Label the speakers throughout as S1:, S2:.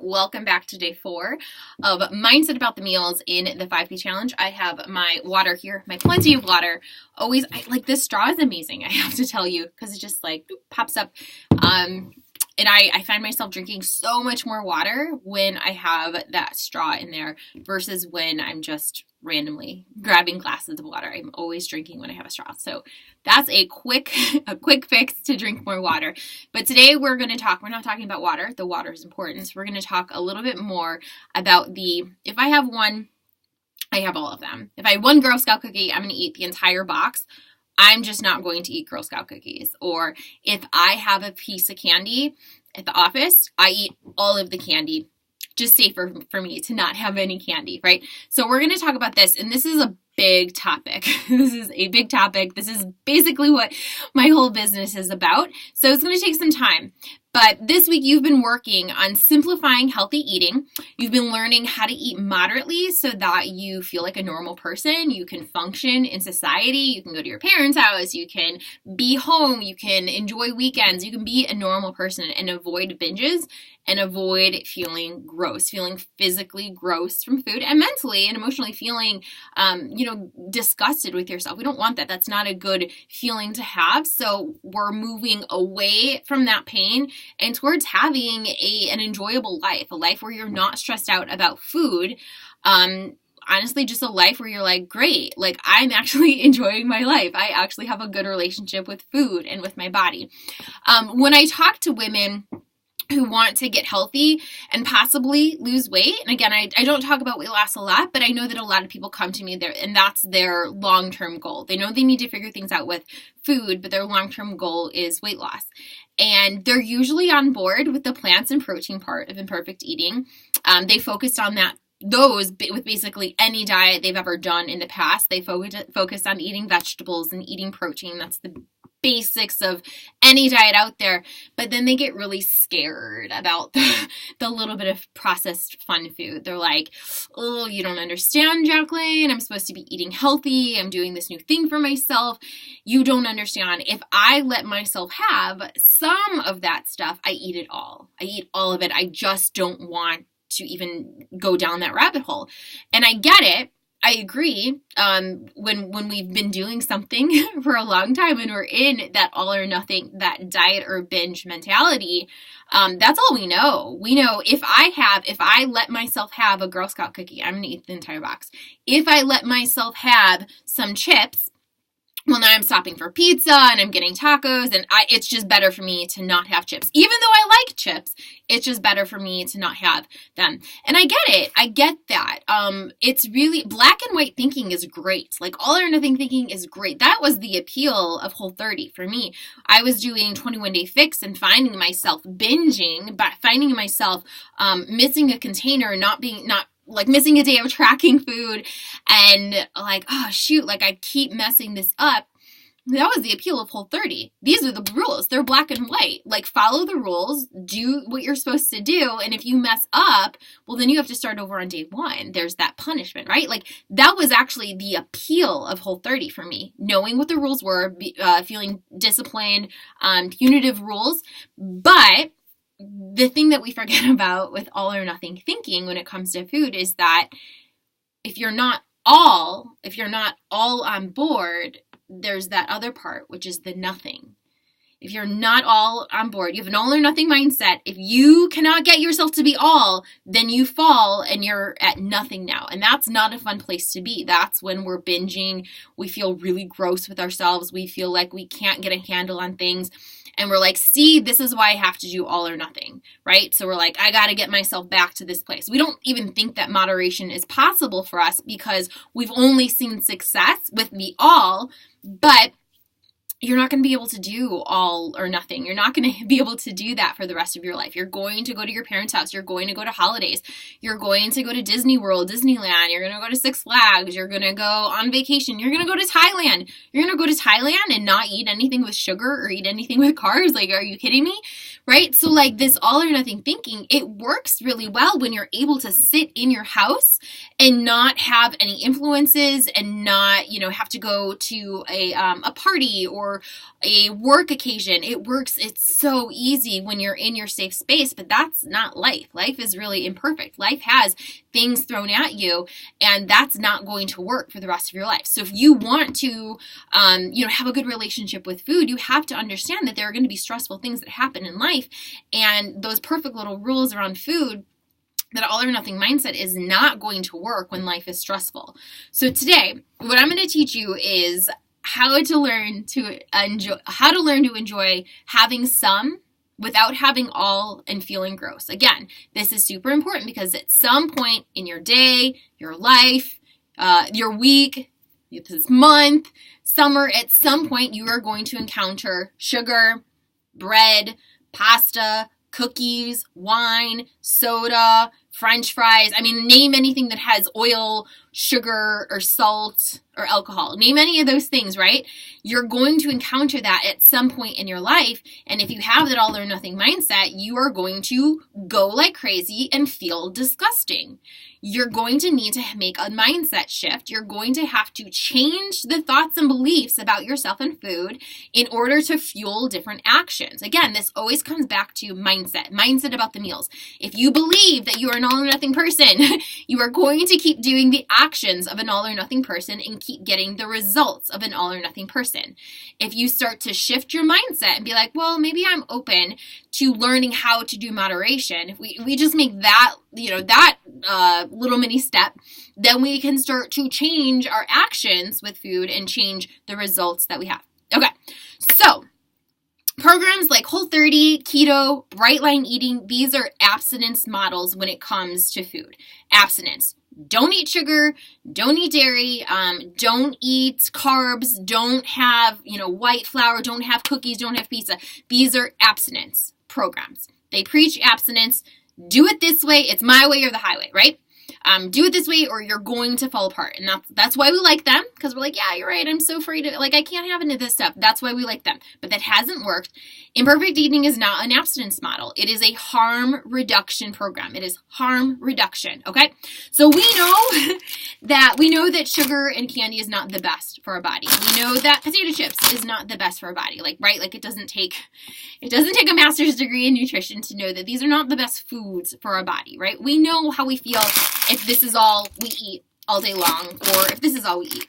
S1: Welcome back to day 4 of Mindset About the Meals in the 5P Challenge. I have my water here, my plenty of water. Like this straw is amazing, I have to tell you, because it just like pops up. And I find myself drinking so much more water when I have that straw in there versus when I'm just randomly grabbing glasses of water. I'm always drinking when I have a straw. So that's a quick fix to drink more water. But today we're not talking about water. The water is important. So we're going to talk a little bit more about if I have one, I have all of them. If I have one Girl Scout cookie, I'm going to eat the entire box. I'm just not going to eat Girl Scout cookies. Or if I have a piece of candy at the office, I eat all of the candy. Just safer for me to not have any candy, right? So we're going to talk about this, and this is a big topic. This is a big topic. This is basically what my whole business is about. So it's going to take some time. But this week you've been working on simplifying healthy eating. You've been learning how to eat moderately so that you feel like a normal person. You can function in society. You can go to your parents' house. You can be home. You can enjoy weekends. You can be a normal person and avoid binges and avoid feeling gross, feeling physically gross from food and mentally and emotionally feeling, disgusted with yourself. We don't want that. That's not a good feeling to have. So we're moving away from that pain and towards having an enjoyable life, a life where you're not stressed out about food. Honestly, just a life where you're like, great, like I'm actually enjoying my life. I actually have a good relationship with food and with my body. When I talk to women who want to get healthy and possibly lose weight. And again, I don't talk about weight loss a lot, but I know that a lot of people come to me there and that's their long-term goal. They know they need to figure things out with food, but their long-term goal is weight loss. And they're usually on board with the plants and protein part of imperfect eating. They focused on those with basically any diet they've ever done in the past. They focused on eating vegetables and eating protein. That's the basics of any diet out there, but then they get really scared about the little bit of processed fun food. They're like, oh, you don't understand, Jacqueline. I'm supposed to be eating healthy. I'm doing this new thing for myself. You don't understand. If I let myself have some of that stuff, I eat it all. I eat all of it. I just don't want to even go down that rabbit hole. And I get it. I agree. When we've been doing something for a long time and we're in that all or nothing, that diet or binge mentality, that's all we know. We know if I let myself have a Girl Scout cookie, I'm going to eat the entire box. If I let myself have some chips, well, now I'm stopping for pizza and I'm getting tacos and it's just better for me to not have chips. Even though I like chips, it's just better for me to not have them. And I get it. I get that. It's really, black and white thinking is great. Like all or nothing thinking is great. That was the appeal of Whole30 for me. I was doing 21 Day Fix and finding myself binging, but finding myself missing a container, not like missing a day of tracking food and like, oh shoot, like I keep messing this up. That was the appeal of Whole30. These are the rules. They're black and white. Like follow the rules, do what you're supposed to do. And if you mess up, well, then you have to start over on day 1. There's that punishment, right? Like that was actually the appeal of Whole30 for me. Knowing what the rules were, feeling disciplined, punitive rules. But the thing that we forget about with all or nothing thinking when it comes to food is that if you're not all on board, there's that other part, which is the nothing. If you're not all on board, you have an all or nothing mindset. If you cannot get yourself to be all, then you fall and you're at nothing now. And that's not a fun place to be. That's when we're binging. We feel really gross with ourselves. We feel like we can't get a handle on things. And we're like, see, this is why I have to do all or nothing, right? So we're like, I got to get myself back to this place. We don't even think that moderation is possible for us because we've only seen success with the all, but you're not going to be able to do all or nothing. You're not going to be able to do that for the rest of your life. You're going to go to your parents' house. You're going to go to holidays. You're going to go to Disney World, Disneyland. You're going to go to Six Flags. You're going to go on vacation. You're going to go to Thailand. You're going to go to Thailand and not eat anything with sugar or eat anything with carbs. Like, are you kidding me? Right? So like this all or nothing thinking, it works really well when you're able to sit in your house and not have any influences and not, have to go to a party or or a work occasion. It works. It's so easy when you're in your safe space, but that's not life. Life is really imperfect. Life has things thrown at you, and that's not going to work for the rest of your life. So if you want to, have a good relationship with food, you have to understand that there are going to be stressful things that happen in life, and those perfect little rules around food, that all or nothing mindset is not going to work when life is stressful. So today, what I'm going to teach you is how to learn to enjoy having some without having all and feeling gross. Again, this is super important because at some point in your day, your life, your week, this month, summer, at some point you are going to encounter sugar, bread, pasta, cookies, wine, soda, French fries. I mean, name anything that has oil, sugar, or salt, or alcohol. Name any of those things, right? You're going to encounter that at some point in your life. And if you have that all or nothing mindset, you are going to go like crazy and feel disgusting. You're going to need to make a mindset shift. You're going to have to change the thoughts and beliefs about yourself and food in order to fuel different actions. Again, this always comes back to mindset about the meals. If you believe that you are an all or nothing person, you are going to keep doing the actions of an all or nothing person and keep getting the results of an all or nothing person. If you start to shift your mindset and be like, well, maybe I'm open to learning how to do moderation, if we just make that, little mini step, then we can start to change our actions with food and change the results that we have. Okay, so programs like Whole30, Keto, Bright Line Eating, these are abstinence models when it comes to food. Abstinence. Don't eat sugar, don't eat dairy, don't eat carbs, don't have, white flour, don't have cookies, don't have pizza. These are abstinence programs. They preach abstinence. Do it this way. It's my way or the highway, right? Do it this way or you're going to fall apart. And that's why we like them, because we're like, yeah, you're right. I'm so afraid of it. I can't have any of this stuff. That's why we like them. But that hasn't worked. Imperfect eating is not an abstinence model. It is a harm reduction program. It is harm reduction. Okay. So we know that sugar and candy is not the best for our body. We know that potato chips is not the best for our body. It doesn't take a master's degree in nutrition to know that these are not the best foods for our body, right? We know how we feel if this is all we eat all day long, or if this is all we eat.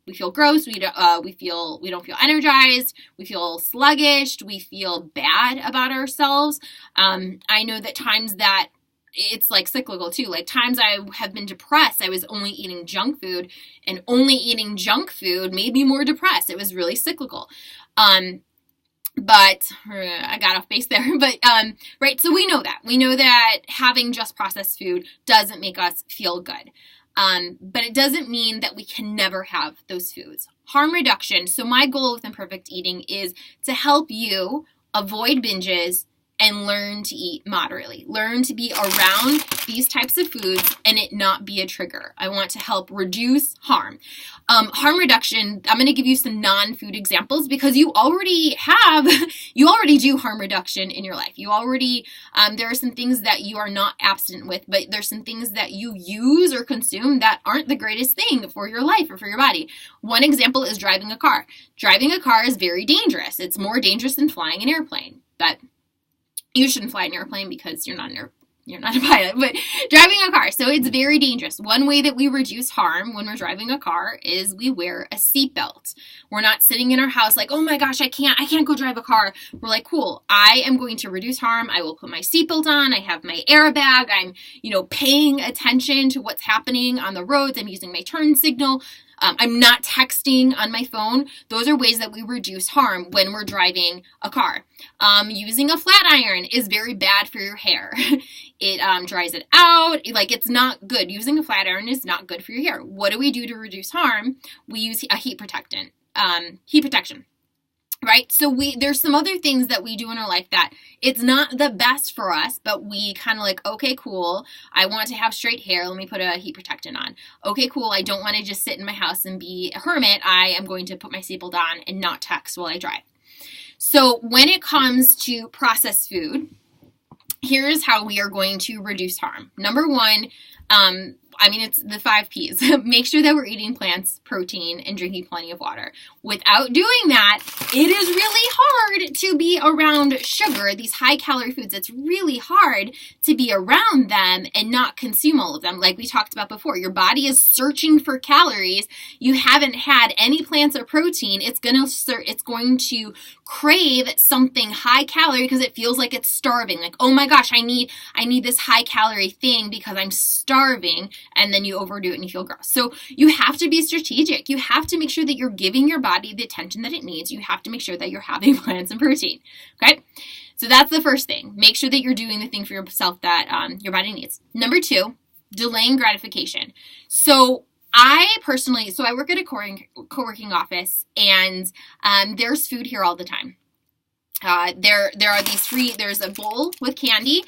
S1: We feel gross, we don't feel energized, we feel sluggish, we feel bad about ourselves. I know that times that it's cyclical too. Times I have been depressed, I was only eating junk food, and only eating junk food made me more depressed. It was really cyclical. But I got off base there. But, right. So we know that having just processed food doesn't make us feel good. But it doesn't mean that we can never have those foods. Harm reduction. So my goal with imperfect eating is to help you avoid binges and learn to eat moderately. Learn to be around these types of foods and it not be a trigger. I want to help reduce harm. Harm reduction, I'm going to give you some non-food examples because you already do harm reduction in your life. You already, there are some things that you are not abstinent with, but there's some things that you use or consume that aren't the greatest thing for your life or for your body. One example is driving a car. Driving a car is very dangerous. It's more dangerous than flying an airplane, but you shouldn't fly an airplane because you're not a pilot, but driving a car. So it's very dangerous. One way that we reduce harm when we're driving a car is we wear a seatbelt. We're not sitting in our house like, oh my gosh, I can't go drive a car. We're like, cool, I am going to reduce harm. I will put my seatbelt on. I have my airbag. I'm, paying attention to what's happening on the roads. I'm using my turn signal. I'm not texting on my phone. Those are ways that we reduce harm when we're driving a car. Using a flat iron is very bad for your hair. It dries it out. It's not good. Using a flat iron is not good for your hair. What do we do to reduce harm? We use a heat protection. Right? So there's some other things that we do in our life that it's not the best for us, but we kind of okay, cool. I want to have straight hair. Let me put a heat protectant on. Okay, cool. I don't want to just sit in my house and be a hermit. I am going to put my seatbelt on and not text while I drive. So when it comes to processed food, here's how we are going to reduce harm. Number one, I mean, it's the 5 P's. Make sure that we're eating plants, protein, and drinking plenty of water. Without doing that, it is really hard to be around sugar, these high calorie foods. It's really hard to be around them and not consume all of them. Like we talked about before, your body is searching for calories. You haven't had any plants or protein. It's going to crave something high calorie because it feels like it's starving. Like, oh my gosh, I need this high calorie thing because I'm starving. And then you overdo it and you feel gross. So you have to be strategic. You have to make sure that you're giving your body the attention that it needs. You have to make sure that you're having plants and protein. Okay? So that's the first thing. Make sure that you're doing the thing for yourself that your body needs. Number 2, delaying gratification. So I work at a co-working office, and there's food here all the time. There are there's a bowl with candy.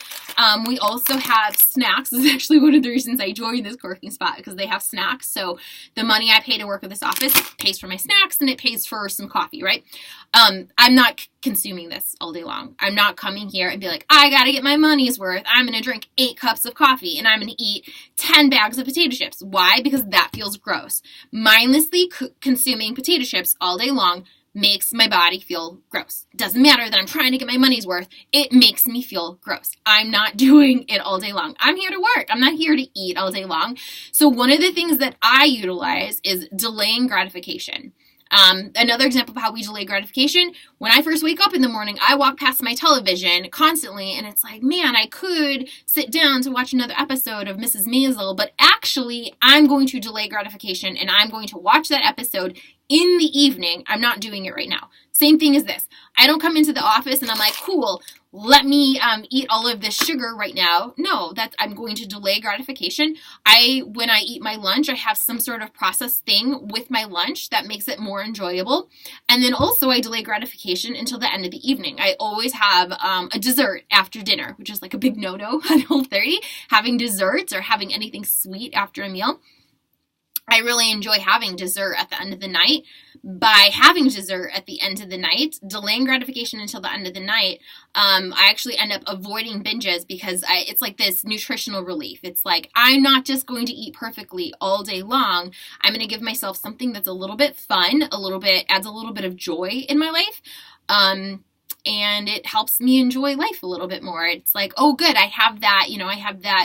S1: We also have snacks. This is actually one of the reasons I joined this co-working spot, because they have snacks. So the money I pay to work at this office pays for my snacks, and it pays for some coffee, right? I'm not consuming this all day long. I'm not coming here and be like, I gotta get my money's worth. I'm gonna drink 8 cups of coffee and I'm gonna eat 10 bags of potato chips. Why? Because that feels gross. Mindlessly consuming potato chips all day long makes my body feel gross. It doesn't matter that I'm trying to get my money's worth. It makes me feel gross. I'm not doing it all day long. I'm here to work. I'm not here to eat all day long. So one of the things that I utilize is delaying gratification. Another example of how we delay gratification, when I first wake up in the morning, I walk past my television constantly, and it's like, man, I could sit down to watch another episode of Mrs. Maisel, but actually I'm going to delay gratification, and I'm going to watch that episode in the evening. I'm not doing it right now. Same thing as this. I don't come into the office and I'm like, cool, let me eat all of this sugar right now. No, I'm going to delay gratification. When I eat my lunch, I have some sort of processed thing with my lunch that makes it more enjoyable. And then also I delay gratification until the end of the evening. I always have a dessert after dinner, which is like a big no-no at Whole30, having desserts or having anything sweet after a meal. I really enjoy having dessert at the end of the night. By having dessert at the end of the night, delaying gratification until the end of the night, I actually end up avoiding binges because it's like this nutritional relief. It's like, I'm not just going to eat perfectly all day long. I'm going to give myself something that's a little bit fun, adds a little bit of joy in my life. And it helps me enjoy life a little bit more. It's like, oh, good, I have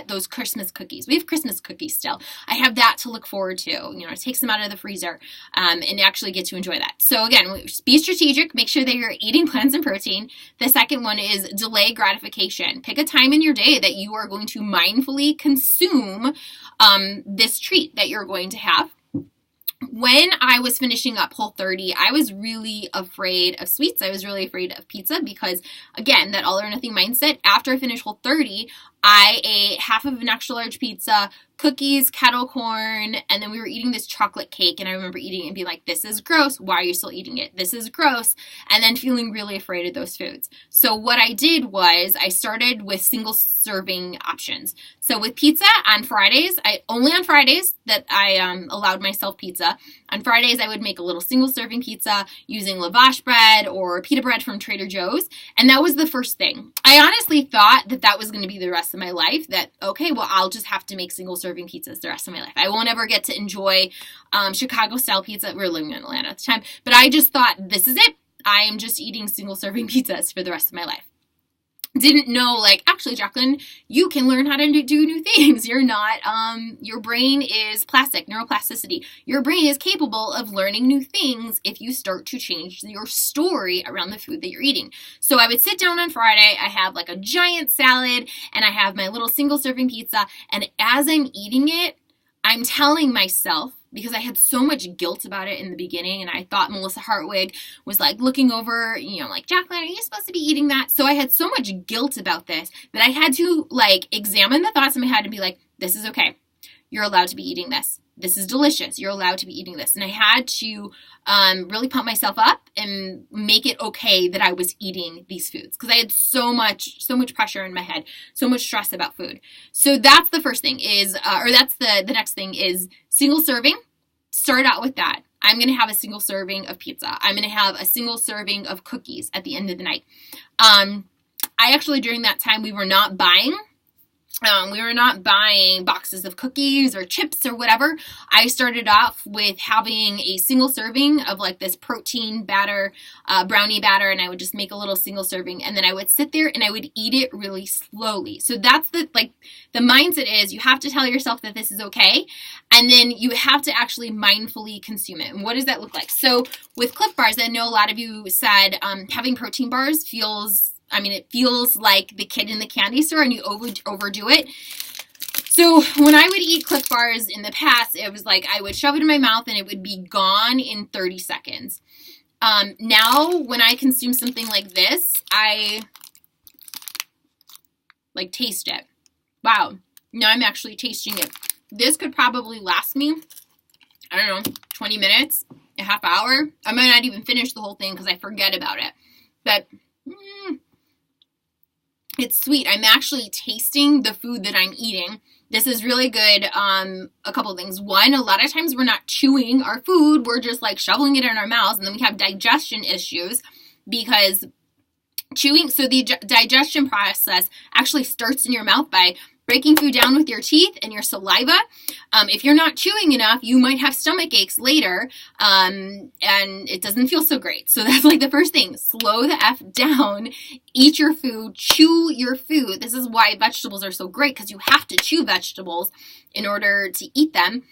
S1: those Christmas cookies. We have Christmas cookies still. I have that to look forward to. Take them out of the freezer and actually get to enjoy that. So again, be strategic. Make sure that you're eating plants and protein. The second one is delay gratification. Pick a time in your day that you are going to mindfully consume this treat that you're going to have. When I was finishing up Whole30, I was really afraid of sweets. I was really afraid of pizza because, again, that all or nothing mindset. After I finished Whole30, I ate half of an extra large pizza, cookies, kettle corn, and then we were eating this chocolate cake, and I remember eating it and being like, this is gross. Why are you still eating it? This is gross. And then feeling really afraid of those foods. So what I did was I started with single serving options. So with pizza on Fridays, only on Fridays that I allowed myself pizza. On Fridays, I would make a little single serving pizza using lavash bread or pita bread from Trader Joe's. And that was the first thing. I honestly thought that was going to be the rest of my life, that, okay, well, I'll just have to make single serving pizzas the rest of my life. I won't ever get to enjoy Chicago style pizza. We were living in Atlanta at the time. But I just thought, this is it. I am just eating single serving pizzas for the rest of my life. Didn't know, actually, Jacqueline, you can learn how to do new things. You're not, your brain is plastic, neuroplasticity. Your brain is capable of learning new things if you start to change your story around the food that you're eating. So I would sit down on Friday, I have a giant salad, and I have my little single serving pizza, and as I'm eating it, I'm telling myself, because I had so much guilt about it in the beginning, and I thought Melissa Hartwig was looking over, Jacqueline, are you supposed to be eating that? So I had so much guilt about this that I had to examine the thoughts in my head and be like, this is okay. You're allowed to be eating this. This is delicious. You're allowed to be eating this. And I had to really pump myself up and make it okay that I was eating these foods, because I had so much pressure in my head, so much stress about food. So that's the first thing that's the next thing is single serving. Start out with that. I'm going to have a single serving of pizza. I'm going to have a single serving of cookies at the end of the night. I actually, during that time, we were not buying We were not buying boxes of cookies or chips or whatever. I started off with having a single serving of like this protein batter, brownie batter, and I would just make a little single serving, and then I would sit there and I would eat it really slowly. So that's the mindset is you have to tell yourself that this is okay, and then you have to actually mindfully consume it. And what does that look like? So with Clif Bars, I know a lot of you said having protein bars it feels like the kid in the candy store and you overdo it. So when I would eat Clif Bars in the past, it was like I would shove it in my mouth and it would be gone in 30 seconds. Now when I consume something like this, I like taste it. Wow. Now I'm actually tasting it. This could probably last me, I don't know, 20 minutes, a half hour. I might not even finish the whole thing because I forget about it. But it's sweet. I'm actually tasting the food that I'm eating. This is really good. A couple of things. One, a lot of times we're not chewing our food. We're just like shoveling it in our mouths, and then we have digestion issues because chewing. So the digestion process actually starts in your mouth by breaking food down with your teeth and your saliva. If you're not chewing enough, you might have stomach aches later, and it doesn't feel so great. So that's like the first thing. Slow the F down. Eat your food. Chew your food. This is why vegetables are so great, because you have to chew vegetables in order to eat them.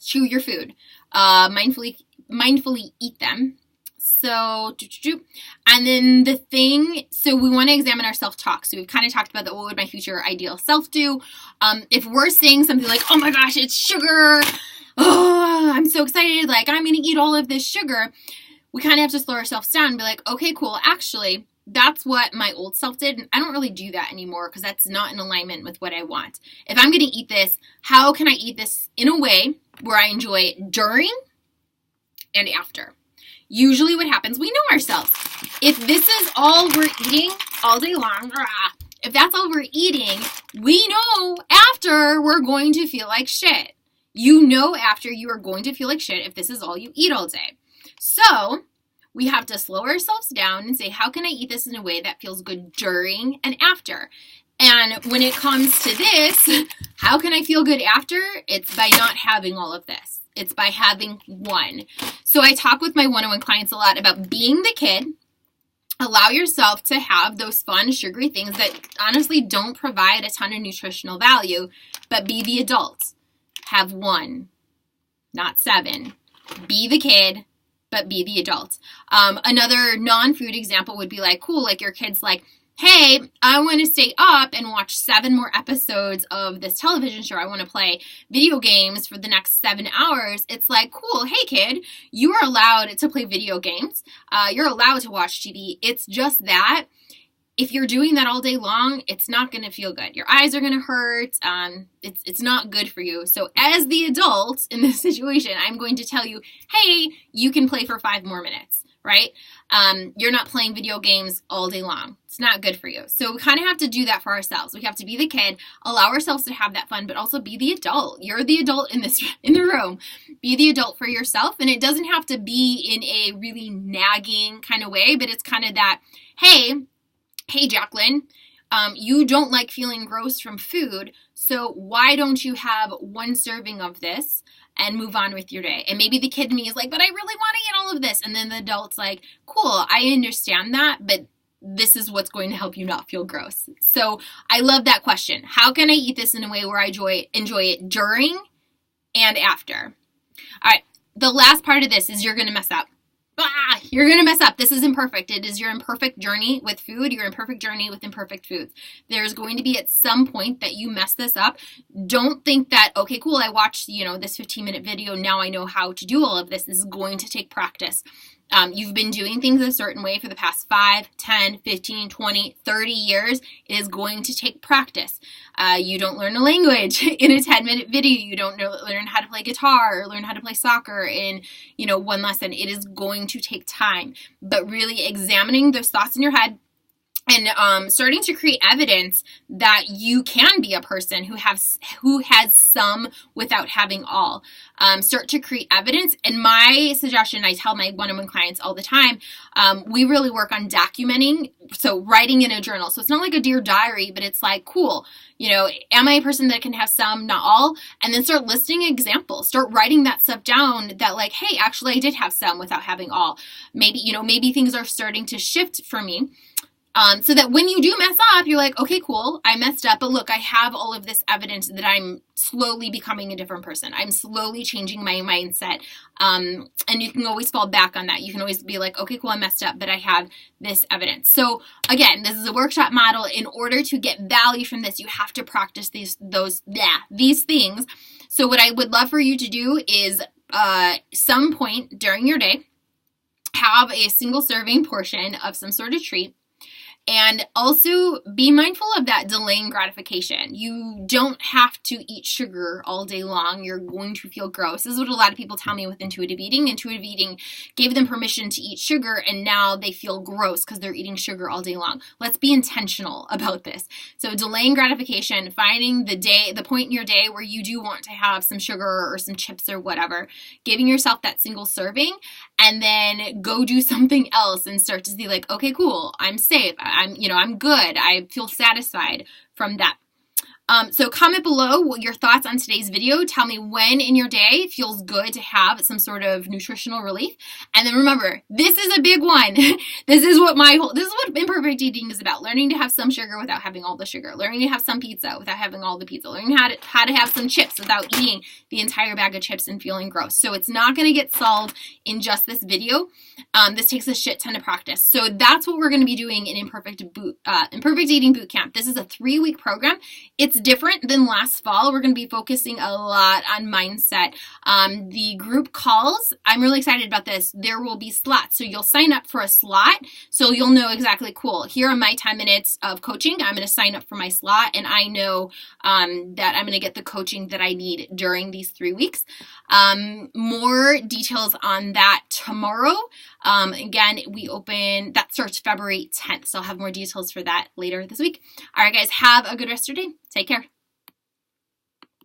S1: Chew your food. Mindfully eat them. So, and then so we want to examine our self-talk. So we've kind of talked about that. What would my future ideal self do? If we're saying something like, oh my gosh, it's sugar. Oh, I'm so excited. Like, I'm going to eat all of this sugar. We kind of have to slow ourselves down and be like, okay, cool. Actually, that's what my old self did. And I don't really do that anymore because that's not in alignment with what I want. If I'm going to eat this, how can I eat this in a way where I enjoy it during and after? Usually what happens, we know ourselves. If this is all we're eating all day long, if that's all we're eating, we know after we're going to feel like shit. You know after you are going to feel like shit if this is all you eat all day. So we have to slow ourselves down and say, how can I eat this in a way that feels good during and after? And when it comes to this, how can I feel good after? It's by not having all of this. It's by having one. So I talk with my one-on-one clients a lot about being the kid. Allow yourself to have those fun, sugary things that honestly don't provide a ton of nutritional value, but be the adult. Have one, not 7. Be the kid, but be the adult. Another non-food example would be like, cool, like your kid's like, hey, I want to stay up and watch 7 more episodes of this television show. I want to play video games for the next 7 hours. It's like, cool, hey kid, you are allowed to play video games. You're allowed to watch TV. It's just that if you're doing that all day long, it's not going to feel good. Your eyes are going to hurt. It's not good for you. So as the adult in this situation, I'm going to tell you, hey, you can play for 5 more minutes, right? You're not playing video games all day long. It's not good for you. So we kind of have to do that for ourselves. We have to be the kid, allow ourselves to have that fun, but also be the adult. You're the adult in the room. Be the adult for yourself. And it doesn't have to be in a really nagging kind of way, but it's kind of that, hey, Jacqueline, you don't like feeling gross from food, so why don't you have 1 serving of this and move on with your day? And maybe the kid in me is like, but I really want to eat all of this. And then the adult's like, cool, I understand that, but this is what's going to help you not feel gross. So I love that question. How can I eat this in a way where I enjoy it during and after? All right, the last part of this is you're going to mess up. You're going to mess up. This is imperfect. It is your imperfect journey with food, your imperfect journey with imperfect foods. There's going to be at some point that you mess this up. Don't think that, okay, cool, I watched, this 15-minute video. Now I know how to do all of this. This is going to take practice. You've been doing things a certain way for the past 5, 10, 15, 20, 30 years. It is going to take practice. You don't learn a language in a 10-minute video. You don't learn how to play guitar or learn how to play soccer in, 1 lesson. It is going to take time. But really examining those thoughts in your head, and starting to create evidence that you can be a person who has some without having all. Start to create evidence. And my suggestion, I tell my one-on-one clients all the time, we really work on documenting, so writing in a journal. So it's not like a Dear Diary, but it's like, cool, am I a person that can have some, not all? And then start listing examples. Start writing that stuff down that like, hey, actually I did have some without having all. Maybe things are starting to shift for me. So that when you do mess up, you're like, okay, cool, I messed up, but look, I have all of this evidence that I'm slowly becoming a different person. I'm slowly changing my mindset. And you can always fall back on that. You can always be like, okay, cool, I messed up, but I have this evidence. So again, this is a workshop model. In order to get value from this, you have to practice these things. So what I would love for you to do is some point during your day, have a single serving portion of some sort of treat. And also be mindful of that delaying gratification. You don't have to eat sugar all day long. You're going to feel gross. This is what a lot of people tell me with intuitive eating. Intuitive eating gave them permission to eat sugar, and now they feel gross because they're eating sugar all day long. Let's be intentional about this. So delaying gratification, finding the point in your day where you do want to have some sugar or some chips or whatever, giving yourself that single serving, and then go do something else and start to see like, okay, cool, I'm safe. I'm good. I feel satisfied from that. So comment below your thoughts on today's video. Tell me when in your day it feels good to have some sort of nutritional relief. And then remember, this is a big one. This is what imperfect eating is about. Learning to have some sugar without having all the sugar. Learning to have some pizza without having all the pizza. Learning how to have some chips without eating the entire bag of chips and feeling gross. So it's not going to get solved in just this video. This takes a shit ton of practice. So that's what we're going to be doing in Imperfect Eating Bootcamp. This is a 3-week program. It's different than last fall. We're going to be focusing a lot on mindset. The group calls, I'm really excited about this. There will be slots. So you'll sign up for a slot. So you'll know exactly, cool, here are my 10 minutes of coaching. I'm going to sign up for my slot. And I know that I'm going to get the coaching that I need during these 3 weeks. More details on that tomorrow. Again, that starts February 10th. So I'll have more details for that later this week. All right, guys, have a good rest of your day. Take care.